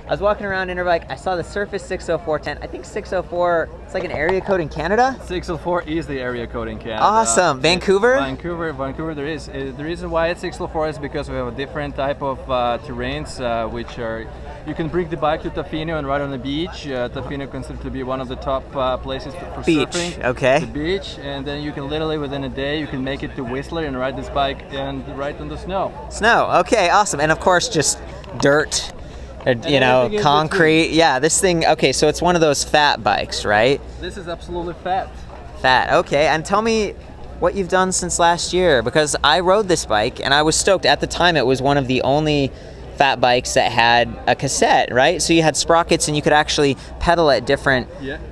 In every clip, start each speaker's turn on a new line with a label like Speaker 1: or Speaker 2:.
Speaker 1: I was walking around Interbike. I saw the Surface 60410. I think 604, it's like an area code in Canada?
Speaker 2: 604 is the area code in Canada.
Speaker 1: Awesome. Vancouver?
Speaker 2: Vancouver there is. The reason why it's 604 is because we have a different type of terrains, which are, you can bring the bike to Tofino and ride on the beach. Tofino considered to be one of the top places for surfing.
Speaker 1: Okay.
Speaker 2: The beach, and then you can literally within a day, you can make it to Whistler and ride this bike and ride on the snow.
Speaker 1: Snow, okay, awesome. And of course, just dirt. You know, concrete. Yeah, this thing, okay, so it's one of those fat bikes, right?
Speaker 2: This is absolutely fat.
Speaker 1: Fat, okay. And tell me what you've done since last year, because I rode this bike and I was stoked. At the time, it was one of the only fat bikes that had a cassette, right? So you had sprockets and you could actually pedal at different,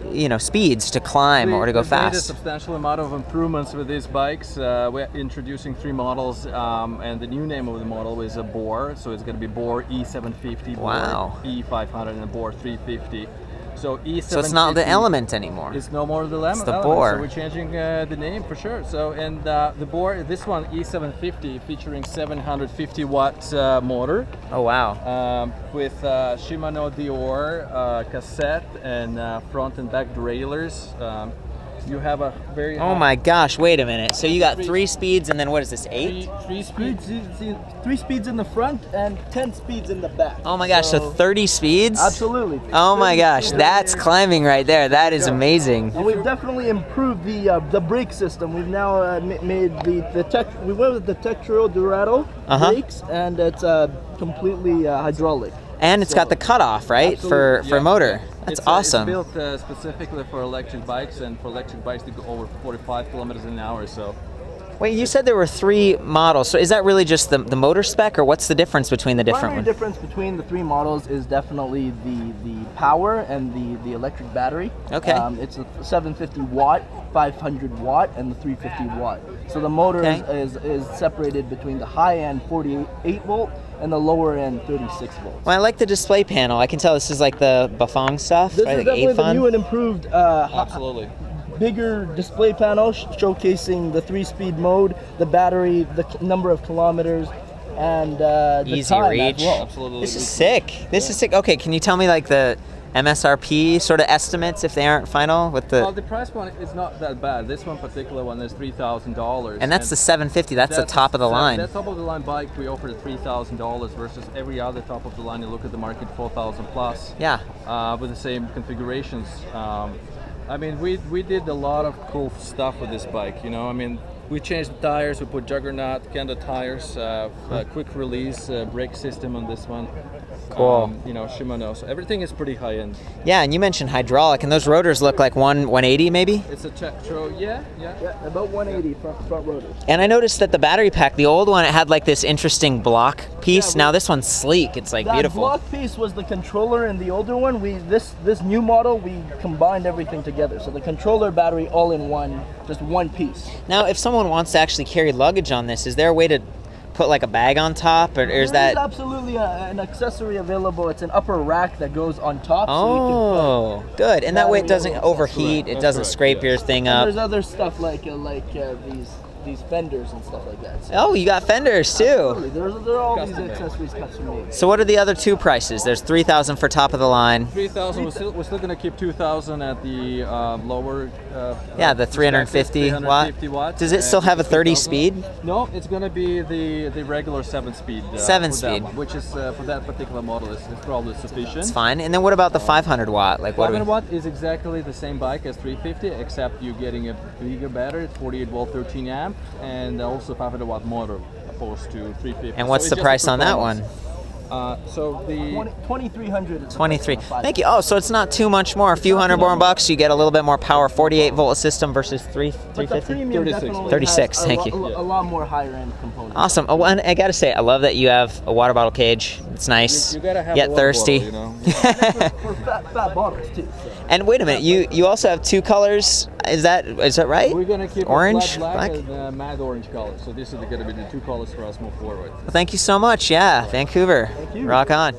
Speaker 1: you know, speeds to climb or to go fast.
Speaker 2: We made a substantial amount of improvements with these bikes. We're introducing 3 models, and the new name of the model is a Boar. So it's going to be Boar E750,
Speaker 1: wow.
Speaker 2: Boar E500, and a Boar 350. So E750.
Speaker 1: So it's not the Element anymore.
Speaker 2: It's no more the Element.
Speaker 1: It's the Boar.
Speaker 2: So we're changing the name for sure. So and the Boar, this one E750, featuring 750 watt motor.
Speaker 1: Oh wow.
Speaker 2: With Shimano Dior cassette and front and back derailleurs. You have a very
Speaker 1: oh my gosh, wait a minute. So you got 3 speeds and then what is this, 8?
Speaker 3: 3 speeds. 3 speeds in the front and 10 speeds in the back.
Speaker 1: Oh my gosh, so 30 speeds?
Speaker 3: Absolutely.
Speaker 1: Oh my gosh, that's climbing right there. That is amazing.
Speaker 3: And we've definitely improved the brake system. We've now made the tech. We went with the Tektro Dorado brakes, and it's completely hydraulic.
Speaker 1: And it's got the cutoff, right, for motor. That's awesome.
Speaker 2: It's built specifically for electric bikes, and for electric bikes to go over 45 kilometers an hour. So.
Speaker 1: Wait, you said there were 3 models. So is that really just the motor spec, or what's the difference between the different ones?
Speaker 3: The primary difference between the 3 models is definitely the power and the electric battery. Okay. It's a 750 watt, 500 watt, and the 350 watt. So the motor is separated between the high end 48 volt and the lower end 36 volts.
Speaker 1: Well, I like the display panel. I can tell this is like the Bafang stuff.
Speaker 3: This
Speaker 1: right?
Speaker 3: is
Speaker 1: like
Speaker 3: definitely the new and improved.
Speaker 2: Absolutely.
Speaker 3: Bigger display panel showcasing the 3-speed mode, the battery, the number of kilometers, and the
Speaker 1: easy
Speaker 3: time
Speaker 1: reach.
Speaker 3: as well.
Speaker 2: Absolutely.
Speaker 1: This is sick. This is sick. Okay, can you tell me like the MSRP sort of estimates if they aren't final with the?
Speaker 2: Well, the price point is not that bad. This one particular one is $3,000.
Speaker 1: And that's the 750. That's the top of the line.
Speaker 2: That top of the line bike we offer at $3,000 versus every other top of the line. You look at the market, 4,000 plus.
Speaker 1: Yeah.
Speaker 2: With the same configurations. I mean, we did a lot of cool stuff with this bike. You know, I mean, we changed the tires. We put Juggernaut Kenda tires, quick release brake system on this one.
Speaker 1: Cool.
Speaker 2: You know, Shimano. So everything is pretty high end.
Speaker 1: Yeah, and you mentioned hydraulic, and those rotors look like 180 maybe?
Speaker 2: It's a Tektro, yeah,
Speaker 3: about 180 front rotors.
Speaker 1: And I noticed that the battery pack, the old one, it had like this interesting block piece. Now this one's sleek. It's like beautiful.
Speaker 3: That block piece was the controller in the older one. This new model, we combined everything together. So the controller, battery, all in one, just one piece.
Speaker 1: Now, if someone wants to actually carry luggage on this, is there a way to put like a bag on top, or is that?
Speaker 3: There's absolutely an accessory available. It's an upper rack that goes on top.
Speaker 1: Oh, so good. And that way it doesn't overheat. It doesn't scrape your thing up.
Speaker 3: And there's other stuff like these fenders and stuff like that. So
Speaker 1: oh, you got fenders too.
Speaker 3: Absolutely. There are all these accessories custom made.
Speaker 1: So what are the other 2 prices? There's 3,000 for top of the line.
Speaker 2: 3,000. We're still going to keep 2,000 at the lower.
Speaker 1: Yeah, the 350 watt. Does it still have a 30 speed?
Speaker 2: No, it's going to be the regular 7-speed.
Speaker 1: 7-speed,
Speaker 2: which is for that particular model is probably sufficient.
Speaker 1: It's fine. And then what about the 500 watt? Like what?
Speaker 2: 500 watt is exactly the same bike as 350, except you're getting a bigger battery, 48 volt, 13 amp, and also 500 watt motor opposed to 350.
Speaker 1: And what's the price on that one?
Speaker 2: So the
Speaker 3: 2,300.
Speaker 1: 23. Thank you. Oh, so it's not too much more. A few $100 more. You get a little bit more power. 48 volt system versus 350. 36. Thank you.
Speaker 3: A lot more higher end components.
Speaker 1: Awesome. Oh, and I gotta say, I love that you have a water bottle cage. It's nice.
Speaker 2: You gotta have
Speaker 1: yet
Speaker 2: a water
Speaker 1: thirsty.
Speaker 2: Bottle, you know?
Speaker 3: For fat bottles too. So.
Speaker 1: And wait a minute, you also have 2 colors. Is that right?
Speaker 2: We're gonna keep
Speaker 1: orange,
Speaker 2: black and matte orange color. So this is gonna be the 2 colors for us move forward.
Speaker 1: Well, thank you so much. Yeah, Vancouver.
Speaker 3: Thank you.
Speaker 1: Rock on.